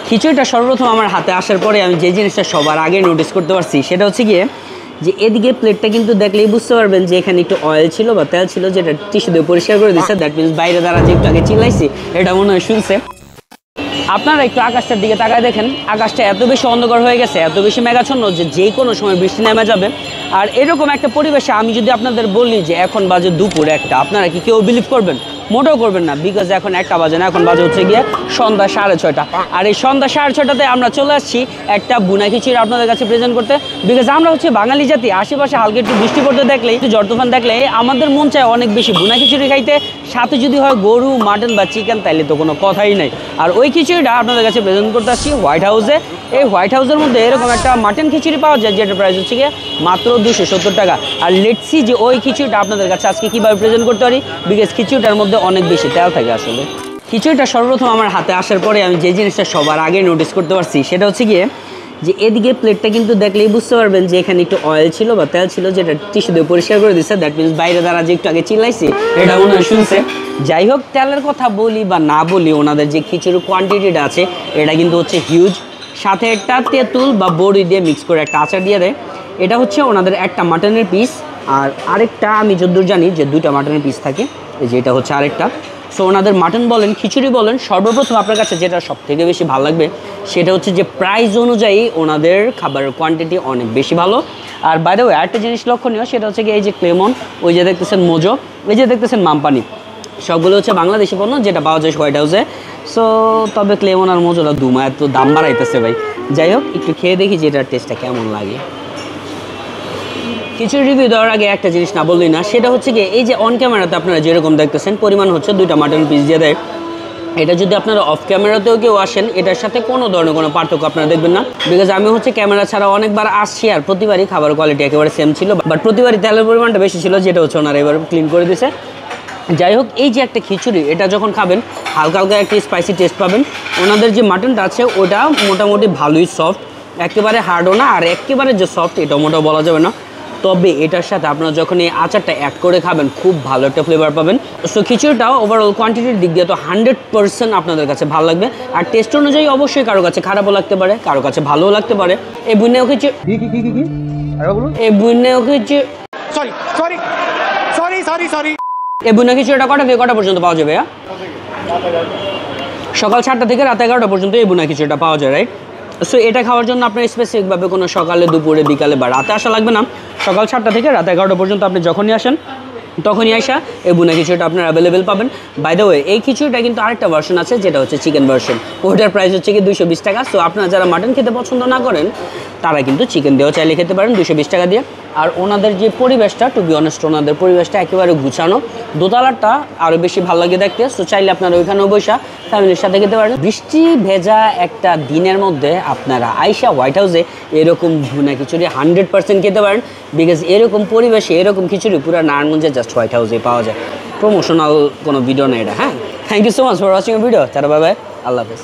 খিচুড়িটা সর্বপ্রথম আমার হাতে আসার পরে আমি যে জিনিসটা সবার আগে নোটিস করতে পারছি সেটা হচ্ছে গিয়ে যে এদিকে প্লেটটা কিন্তু দেখলেই বুঝতে পারবেন যে এখানে একটু অয়েল ছিল বা তেল ছিল, যেটা টিস্যু দিয়ে পরিষ্কার করে দিচ্ছে। দ্যাট মিনস বাইরে দ্বারা যে একটু আগে চিল্লাইছি এটা মনে হয় শুনছে। আপনারা একটু আকাশটার দিকে তাকায় দেখেন, আকাশটা এত বেশি অন্ধকার হয়ে গেছে, এত বেশি মেঘাচ্ছন্ন যে কোনো সময় বৃষ্টি নেমে যাবে। আর এরকম একটা পরিবেশে আমি যদি আপনাদের বলি যে এখন বাজে দুপুর একটা, আপনারা কি কেউ বিলিভ করবেন? মোটেও করবেন না, বিকজ এখন একটা বাজে না, এখন বাজে হচ্ছে গিয়ে সন্ধ্যা 6:30। আর এই সন্ধ্যা 6:30-তে আমরা চলে আসছি একটা বুনা খিচুড়ি আপনাদের কাছে প্রেজেন্ট করতে। বিকজ আমরা হচ্ছে বাঙালি জাতি, আশেপাশে হালকা একটু বৃষ্টি পড়তে দেখলে, একটু ঝড় তুফান দেখলে আমাদের মন চায় অনেক বেশি বুনা খিচুড়ি খাইতে, সাথে যদি হয় গরু, মাটন বা চিকেন, তাইলে তো কোনো কথাই নাই। আর ওই খিচুড়িটা আপনাদের কাছে প্রেজেন্ট করতে আসছি হোয়াইট হাউসে। এই হোয়াইট হাউসের মধ্যে এরকম একটা মাটন খিচুড়ি পাওয়া যায়, যেটা প্রাইস হচ্ছে গিয়ে মাত্র 270 টাকা। আর লেটসি যে ওই খিচুড়িটা আপনাদের কাছে আজকে কীভাবে প্রেজেন্ট করতে পারি, বিকজ খিচুড়িটার মধ্যে অনেক বেশি তেল থাকে। আসলে খিচুড়িটা সর্বপ্রথম আমার হাতে আসার পরে আমি যে জিনিসটা সবার আগে নোটিস করতে পারছি সেটা হচ্ছে গিয়ে যে এদিকে প্লেটটা কিন্তু দেখলেই বুঝতে পারবেন যে এখানে একটু অয়েল ছিল বা তেল ছিল, যেটা টিস্যু দিয়ে পরিষ্কার করে দিচ্ছে। দ্যাট মিনস বাইরে দ্বারা যে একটু আগে চিল্লাইছি এটা মনে হয় শুনছে। যাই হোক, তেলের কথা বলি বা না বলি, ওনাদের যে খিচুড়ির কোয়ান্টিটিটা আছে এটা কিন্তু হচ্ছে হিউজ। সাথে একটা তেঁতুল বা বড়ি দিয়ে মিক্স করে একটা আচার দিয়ে দেয়। এটা হচ্ছে ওনাদের একটা মাটনের পিস, আর আরেকটা আমি যতদূর জানি যে 2টা মাটনের পিস থাকে, এই যে এটা হচ্ছে আরেকটা। সো ওনাদের মাটন বলেন, খিচুড়ি বলেন, সর্বপ্রথম আপনার কাছে যেটা সব থেকে বেশি ভালো লাগবে সেটা হচ্ছে যে প্রাইস অনুযায়ী ওনাদের খাবারের কোয়ান্টিটি অনেক বেশি ভালো। আর বাইরে ওই আরেকটা জিনিস লক্ষণীয়, সেটা হচ্ছে কি এই যে ক্লেমন, ওই যে দেখতেছেন মোজো, এই যে দেখতেছেন মামপানি, সবগুলো হচ্ছে বাংলাদেশি পণ্য যেটা পাওয়া যায় হোয়াইট হাউসে। সো তবে ক্লেমন আর মোজোটা দুমায় তো দাম বাড়াইতেছে ভাই। যাই হোক, একটু খেয়ে দেখি যে এটার টেস্টটা কেমন লাগে। খিচুড়ি রিভিউ দেওয়ার আগে একটা জিনিস না বললেই না, সেটা হচ্ছে কি এই যে অন ক্যামেরাতে আপনারা যেরকম দেখতেছেন পরিমাণ হচ্ছে 2টা মাটন পিস দিয়ে দেয়। এটা যদি আপনারা অফ ক্যামেরাতেও কেউ আসেন, এটার সাথে কোনো ধরনের কোনো পার্থক্য আপনারা দেখবেন না। বিকজ আমি হচ্ছে ক্যামেরা ছাড়া অনেকবার আসছি, আর প্রতিবারই খাবার কোয়ালিটি একেবারে সেম ছিল, বাট প্রতিবারই তেলের পরিমাণটা বেশি ছিল, যেটা হচ্ছে ওনারা এবার ক্লিন করে দিয়েছে। যাই হোক, এই যে একটা খিচুড়ি, এটা যখন খাবেন হালকা হালকা একটা স্পাইসি টেস্ট পাবেন। ওনাদের যে মাটনটা আছে ওটা মোটামুটি ভালোই সফট, একেবারে হার্ডও না, আর একেবারে যে সফট এটাও মোটাও বলা যাবে না। তবে এটার সাথে আপনারা যখন এই আচারটা অ্যাড করে খাবেন খুব ভালো একটা ফ্লেভার পাবেন। সো খিচুড়িটাও ওভারঅল কোয়ান্টিটির দিক দিয়ে তো 100% আপনাদের কাছে ভালো লাগবে। আর টেস্ট অনুযায়ী অবশ্যই কারো কাছে খারাপও লাগতে পারে, কারো কাছে ভালোও লাগতে পারে। এই বুনেও খিচুড়ি এই বুনেও খিচুড়ি এই বুনা খিচুড়িটা কটা থেকে কটা পর্যন্ত পাওয়া যাবে? সকাল 7টা থেকে রাত 11টা পর্যন্ত এই বুনা খিচুড়িটা পাওয়া যায়, রাইট? সো এটা খাওয়ার জন্য আপনার স্পেসিফিকভাবে কোনো সকালে, দুপুরে, বিকালে বা রাতে আসা লাগবে না। সকাল 7টা থেকে রাত 11টা পর্যন্ত আপনি যখনই আসেন তখনই আসা এই বুনা খিচুড়িটা আপনার অ্যাভেলেবেল পাবেন। বাই দ্য ওয়ে, এই খিচুড়িটা কিন্তু আরেকটা ভার্সন আছে, যেটা হচ্ছে চিকেন ভার্সন। ওইটার প্রাইস হচ্ছে কি 220 টাকা। সো আপনারা যারা মাটন খেতে পছন্দ না করেন তারা কিন্তু চিকেন দিয়েও চাইলে খেতে পারেন 220 টাকা দিয়ে। আর ওনাদের যে পরিবেশটা, টু বি অনেস্ট, ওনাদের পরিবেশটা একেবারে গুছানো, দোতলাটা আরও বেশি ভালো লাগে দেখতে। সো চাইলে আপনারা ওইখানেও বসা ফ্যামিলির সাথে খেতে পারেন। বৃষ্টি ভেজা একটা দিনের মধ্যে আপনারা আইসা হোয়াইট হাউসে এরকম ভুনা খিচুড়ি 100% খেতে পারেন। বিকজ এরকম পরিবেশে এরকম খিচুড়ি পুরো নারায়ণগঞ্জে জাস্ট হোয়াইট হাউসে পাওয়া যায়। প্রমোশনাল কোনো ভিডিও না এটা। হ্যাঁ, thank you so much for watching video. Tata, bye bye, আল্লাহ হাফেজ।